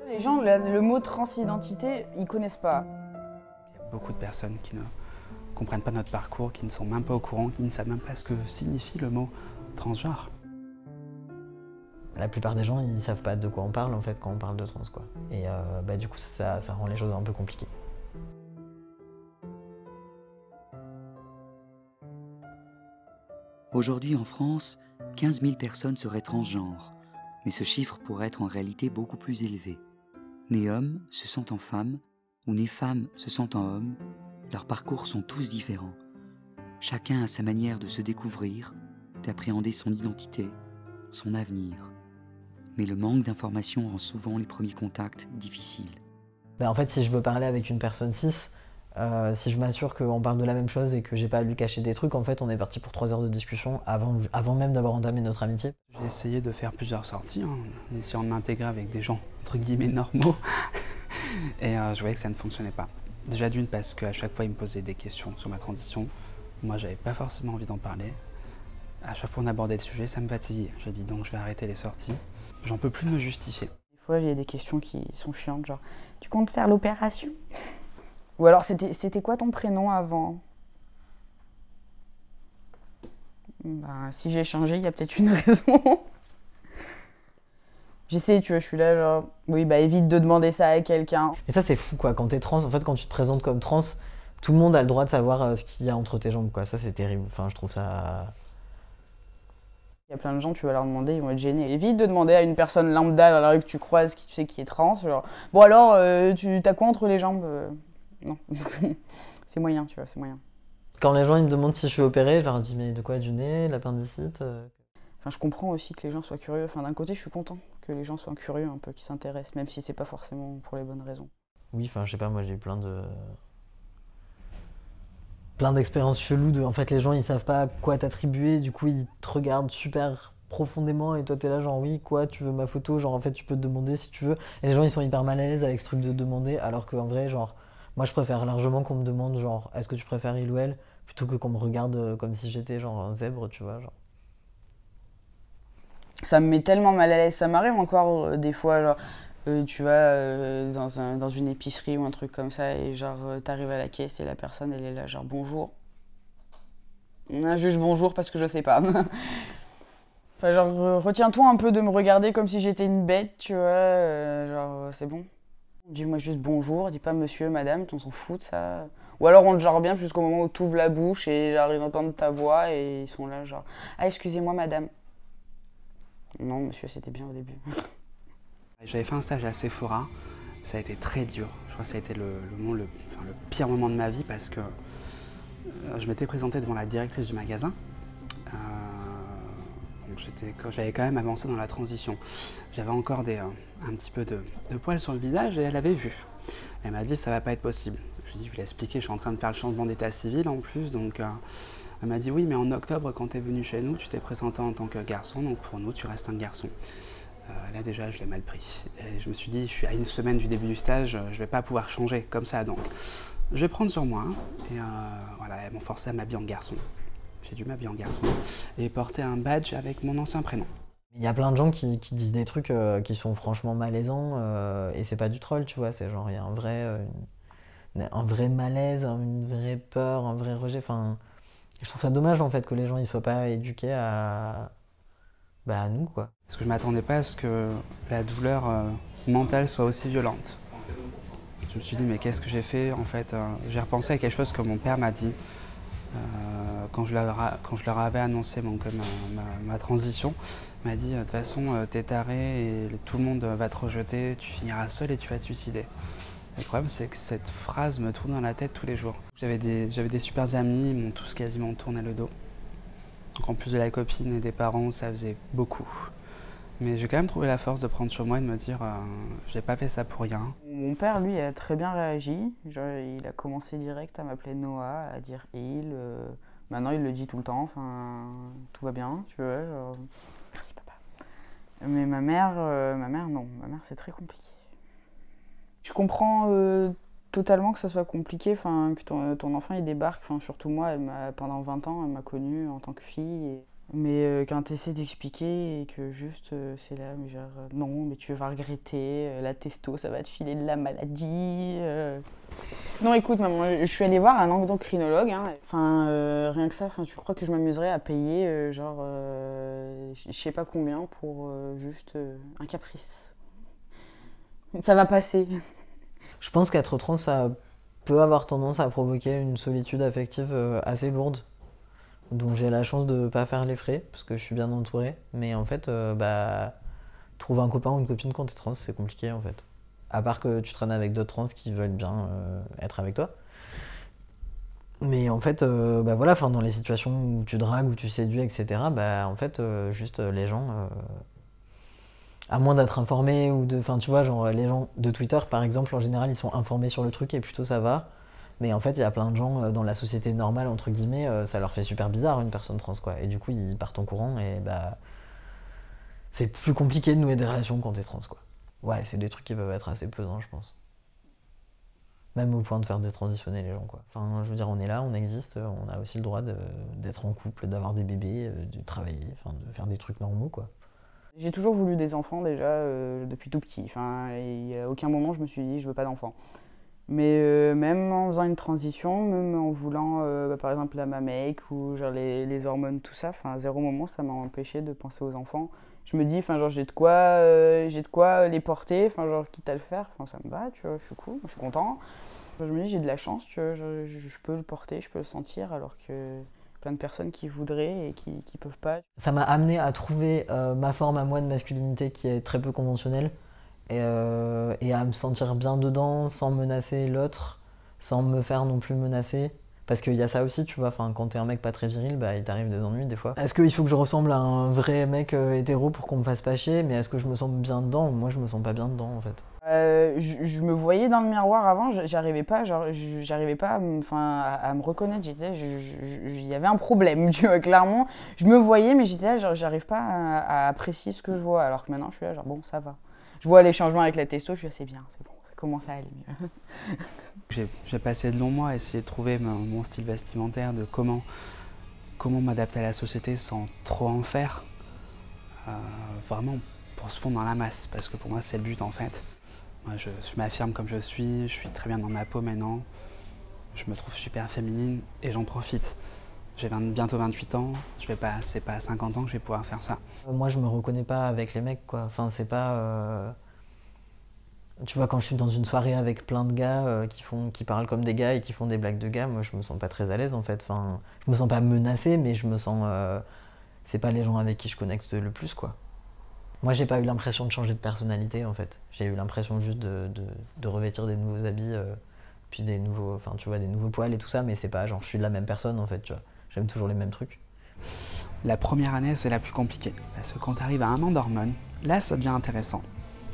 Les gens, le mot transidentité, ils connaissent pas. Il y a beaucoup de personnes qui ne comprennent pas notre parcours, qui ne sont même pas au courant, qui ne savent même pas ce que signifie le mot transgenre. La plupart des gens, ils savent pas de quoi on parle en fait quand on parle de trans, quoi. Et du coup, ça rend les choses un peu compliquées. Aujourd'hui en France, 15 000 personnes seraient transgenres, mais ce chiffre pourrait être en réalité beaucoup plus élevé. Nés hommes se sentent femmes, ou nés femmes se sentent hommes, leurs parcours sont tous différents. Chacun a sa manière de se découvrir, d'appréhender son identité, son avenir. Mais le manque d'informations rend souvent les premiers contacts difficiles. En fait, si je veux parler avec une personne cis, si je m'assure qu'on parle de la même chose et que j'ai pas à lui cacher des trucs, en fait, on est parti pour 3 heures de discussion avant même d'avoir entamé notre amitié. J'ai essayé de faire plusieurs sorties, en essayant de m'intégrer avec des gens, entre guillemets, normaux. Et je voyais que ça ne fonctionnait pas. Déjà d'une parce qu'à chaque fois, ils me posaient des questions sur ma transition. Moi, j'avais pas forcément envie d'en parler. À chaque fois, on abordait le sujet, ça me fatiguait. J'ai dit donc je vais arrêter les sorties. J'en peux plus me justifier. Des fois, il y a des questions qui sont chiantes, genre « Tu comptes faire l'opération ?» Ou alors « C'était quoi ton prénom avant ?» Si j'ai changé, il y a peut-être une raison. J'essaie, tu vois, je suis là genre « Oui, évite de demander ça à quelqu'un. » Et ça, c'est fou, quoi. Quand t'es trans, en fait, quand tu te présentes comme trans, tout le monde a le droit de savoir ce qu'il y a entre tes jambes, quoi. Ça, c'est terrible. Enfin, je trouve ça... Il y a plein de gens, tu vas leur demander, ils vont être gênés. Évite de demander à une personne lambda dans la rue que tu croises, qui tu sais qui est trans, genre « Bon alors, t'as quoi entre les jambes ?» Non, c'est moyen, tu vois, c'est moyen. Quand les gens ils me demandent si je suis opérée, je leur dis « Mais de quoi? Du nez? L'appendicite ?» Enfin, je comprends aussi que les gens soient curieux. Enfin, d'un côté, je suis content que les gens soient curieux un peu, qu'ils s'intéressent, même si c'est pas forcément pour les bonnes raisons. Oui, enfin, je sais pas, moi j'ai eu plein d'expériences cheloues de, en fait, les gens ils savent pas quoi t'attribuer, du coup ils te regardent super profondément et toi t'es là genre oui, quoi, tu veux ma photo, genre en fait tu peux te demander si tu veux. Et les gens ils sont hyper mal à l'aise avec ce truc de demander, alors qu'en vrai, genre, moi je préfère largement qu'on me demande genre est-ce que tu préfères il ou elle, plutôt que qu'on me regarde comme si j'étais genre un zèbre, tu vois, genre. Ça me met tellement mal à l'aise, ça m'arrive encore des fois, genre, tu vas dans une épicerie ou un truc comme ça, et genre, t'arrives à la caisse et la personne, elle est là, genre, bonjour. Juste bonjour parce que je sais pas. Enfin, genre, retiens-toi un peu de me regarder comme si j'étais une bête, tu vois, genre, c'est bon. Dis-moi juste bonjour, dis pas monsieur, madame, on s'en fout de ça. Ou alors on te genre bien jusqu'au moment où tu ouvres la bouche et genre ils entendent ta voix et ils sont là genre « Ah, excusez-moi, madame. » Non, monsieur, c'était bien au début. J'avais fait un stage à Sephora, ça a été très dur. Je crois que ça a été le pire moment de ma vie parce que je m'étais présenté devant la directrice du magasin. J'avais quand même avancé dans la transition. J'avais encore un petit peu de poils sur le visage et elle avait vu. Elle m'a dit ça va pas être possible. Je lui ai dit je vais l'expliquer, je suis en train de faire le changement d'état civil en plus. Donc elle m'a dit oui mais en octobre quand tu es venu chez nous tu t'es présenté en tant que garçon donc pour nous tu restes un garçon. Là déjà je l'ai mal pris. Et je me suis dit je suis à une semaine du début du stage, je vais pas pouvoir changer comme ça donc je vais prendre sur moi. Et voilà, elles m'ont forcé à m'habiller en garçon. J'ai dû m'habiller en garçon et porter un badge avec mon ancien prénom. Il y a plein de gens qui disent des trucs qui sont franchement malaisants et c'est pas du troll, tu vois, c'est genre il y a un vrai malaise, une vraie peur, un vrai rejet. Enfin, je trouve ça dommage en fait que les gens ils soient pas éduqués à nous, quoi. Parce que je m'attendais pas à ce que la douleur mentale soit aussi violente. Je me suis dit mais qu'est-ce que j'ai fait en fait. J'ai repensé à quelque chose que mon père m'a dit quand je leur avais annoncé ma transition. Il m'a dit de toute façon t'es taré et tout le monde va te rejeter, tu finiras seul et tu vas te suicider. Et le problème c'est que cette phrase me tourne dans la tête tous les jours. J'avais des super amis, ils m'ont tous quasiment tourné le dos. Donc en plus de la copine et des parents, ça faisait beaucoup. Mais j'ai quand même trouvé la force de prendre sur moi et de me dire j'ai pas fait ça pour rien. Mon père, lui, a très bien réagi. Genre, il a commencé direct à m'appeler Noah, à dire il. Maintenant, il le dit tout le temps. Enfin, tout va bien, tu vois. Genre, merci papa. Mais ma mère, non. Ma mère, c'est très compliqué. Je comprends totalement que ça soit compliqué, que ton enfant il débarque. Surtout moi, pendant 20 ans, elle m'a connue en tant que fille. Mais quand tu essaies d'expliquer et que juste c'est là, mais genre non, mais tu vas regretter, la testo ça va te filer de la maladie. Non, écoute, maman, je suis allée voir un endocrinologue. Hein. Enfin, rien que ça, tu crois que je m'amuserais à payer je sais pas combien pour juste un caprice. Ça va passer. Je pense qu'être trans, ça peut avoir tendance à provoquer une solitude affective assez lourde, dont j'ai la chance de pas faire les frais, parce que je suis bien entouré. Mais en fait, trouver un copain ou une copine quand t'es trans, c'est compliqué en fait. À part que tu traînes avec d'autres trans qui veulent bien être avec toi. Mais en fait, voilà, dans les situations où tu dragues, où tu séduis, etc., en fait, juste les gens, à moins d'être informés ou de. Enfin, tu vois, genre les gens de Twitter, par exemple, en général, ils sont informés sur le truc et plutôt ça va. Mais en fait, il y a plein de gens dans la société normale, entre guillemets, ça leur fait super bizarre une personne trans, quoi. Et du coup, ils partent en courant et c'est plus compliqué de nouer des relations quand t'es trans, quoi. Ouais, c'est des trucs qui peuvent être assez pesants, je pense. Même au point de faire détransitionner les gens, quoi. Enfin, je veux dire, on est là, on existe, on a aussi le droit d'être en couple, d'avoir des bébés, de travailler, de faire des trucs normaux, quoi. J'ai toujours voulu des enfants déjà depuis tout petit. Et à aucun moment je me suis dit je veux pas d'enfants. Mais même en faisant une transition, même en voulant par exemple la mamake ou genre les hormones, tout ça, à zéro moment ça m'a empêché de penser aux enfants. Je me dis, j'ai de quoi les porter, quitte à le faire, ça me va, tu vois, je suis cool, je suis content. Je me dis j'ai de la chance, tu vois, je peux le porter, je peux le sentir, alors que plein de personnes qui voudraient et qui peuvent pas. Ça m'a amené à trouver ma forme à moi de masculinité qui est très peu conventionnelle et à me sentir bien dedans sans menacer l'autre, sans me faire non plus menacer. Parce qu'il y a ça aussi, tu vois, quand t'es un mec pas très viril, il t'arrive des ennuis des fois. Est-ce qu'il faut que je ressemble à un vrai mec hétéro pour qu'on me fasse pas chier? Mais est-ce que je me sens bien dedans? Moi je me sens pas bien dedans en fait. Je me voyais dans le miroir avant, j'arrivais pas à me reconnaître. Il y avait un problème, tu vois, clairement. Je me voyais, mais j'étais là, j'arrive pas à apprécier ce que je vois. Alors que maintenant, je suis là, bon, ça va. Je vois les changements avec la testo, je suis assez bien, c'est bon, ça commence à aller mieux. J'ai passé de longs mois à essayer de trouver mon style vestimentaire, de comment m'adapter à la société sans trop en faire. Vraiment pour se fondre dans la masse, parce que pour moi, c'est le but en fait. Moi, je m'affirme comme je suis très bien dans ma peau maintenant, je me trouve super féminine et j'en profite. J'ai bientôt 28 ans, c'est pas à 50 ans que je vais pouvoir faire ça. Moi je me reconnais pas avec les mecs, quoi. C'est pas... Tu vois, quand je suis dans une soirée avec plein de gars qui parlent comme des gars et qui font des blagues de gars, moi je me sens pas très à l'aise en fait. Je me sens pas menacée, mais je me sens... c'est pas les gens avec qui je connecte le plus, quoi. Moi, j'ai pas eu l'impression de changer de personnalité, en fait. J'ai eu l'impression juste de revêtir des nouveaux habits, puis des nouveaux poils et tout ça, mais c'est pas genre je suis de la même personne, en fait, tu vois. J'aime toujours les mêmes trucs. La première année, c'est la plus compliquée, parce que quand tu arrives à 1 an d'hormones, là, ça devient intéressant.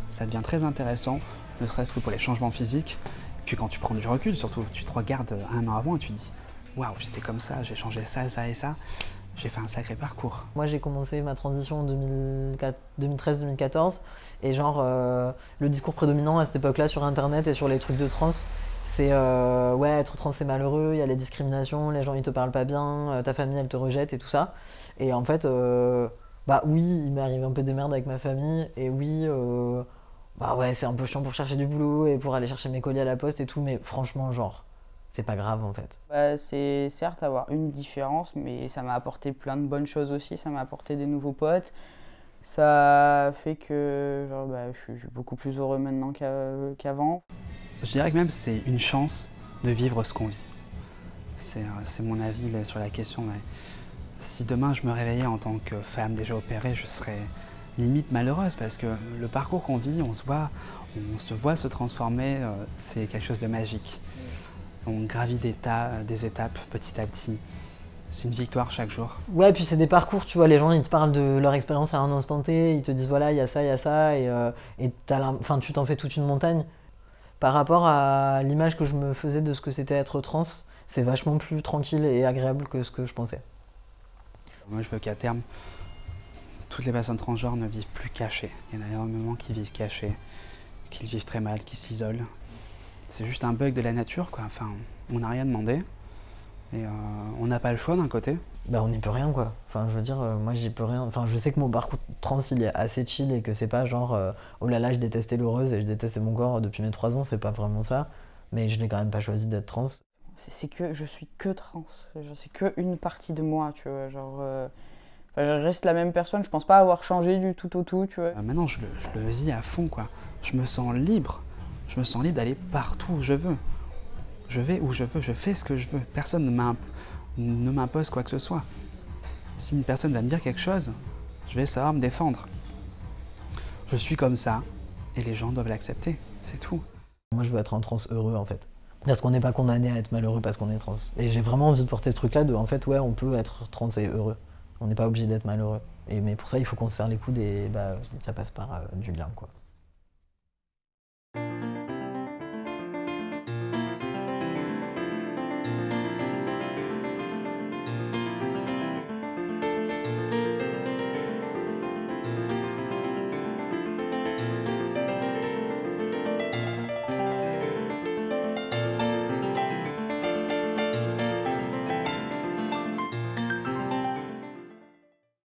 Ça devient très intéressant, ne serait-ce que pour les changements physiques. Puis quand tu prends du recul, surtout, tu te regardes 1 an avant et tu te dis « Waouh, j'étais comme ça, j'ai changé ça, ça et ça ». J'ai fait un sacré parcours. Moi, j'ai commencé ma transition en 2013-2014. Et le discours prédominant à cette époque-là sur Internet et sur les trucs de trans, c'est ouais, être trans c'est malheureux, il y a les discriminations, les gens ils te parlent pas bien, ta famille elle te rejette et tout ça. Et en fait, oui, il m'est arrivé un peu de merde avec ma famille. Et oui, ouais, c'est un peu chiant pour chercher du boulot et pour aller chercher mes colis à la poste et tout. Mais franchement, c'est pas grave en fait. C'est certes avoir une différence, mais ça m'a apporté plein de bonnes choses aussi. Ça m'a apporté des nouveaux potes. Ça fait que je suis beaucoup plus heureux maintenant qu'avant. Je dirais que même c'est une chance de vivre ce qu'on vit. C'est mon avis là, sur la question. Mais si demain je me réveillais en tant que femme déjà opérée, je serais limite malheureuse parce que le parcours qu'on vit, on se voit se transformer, c'est quelque chose de magique. On gravit des étapes petit à petit. C'est une victoire chaque jour. Ouais, puis c'est des parcours, tu vois, les gens ils te parlent de leur expérience à un instant T, ils te disent voilà, il y a ça, et tu t'en fais toute une montagne. Par rapport à l'image que je me faisais de ce que c'était être trans, c'est vachement plus tranquille et agréable que ce que je pensais. Moi je veux qu'à terme, toutes les personnes transgenres ne vivent plus cachées. Il y en a énormément qui vivent cachées, qui le vivent très mal, qui s'isolent. C'est juste un bug de la nature, quoi. Enfin, on n'a rien demandé. Et on n'a pas le choix d'un côté. Bah on n'y peut rien quoi. Enfin je veux dire, moi j'y peux rien. Enfin je sais que mon parcours trans il est assez chill et que c'est pas genre oh là là je détestais l'heureuse et je détestais mon corps depuis mes 3 ans, c'est pas vraiment ça. Mais je n'ai quand même pas choisi d'être trans. C'est que je suis que trans, c'est que une partie de moi, tu vois, genre... Enfin, je reste la même personne, je pense pas avoir changé du tout au tout, tu vois. Maintenant je le vis à fond quoi. Je me sens libre. Je me sens libre d'aller partout où je veux. Je vais où je veux, je fais ce que je veux. Personne ne m'impose quoi que ce soit. Si une personne va me dire quelque chose, je vais savoir me défendre. Je suis comme ça et les gens doivent l'accepter, c'est tout. Moi je veux être un trans heureux en fait. Parce qu'on n'est pas condamné à être malheureux parce qu'on est trans. Et j'ai vraiment envie de porter ce truc-là de en fait ouais on peut être trans et heureux. On n'est pas obligé d'être malheureux. Mais pour ça il faut qu'on se serre les coudes et bah, ça passe par du lien quoi.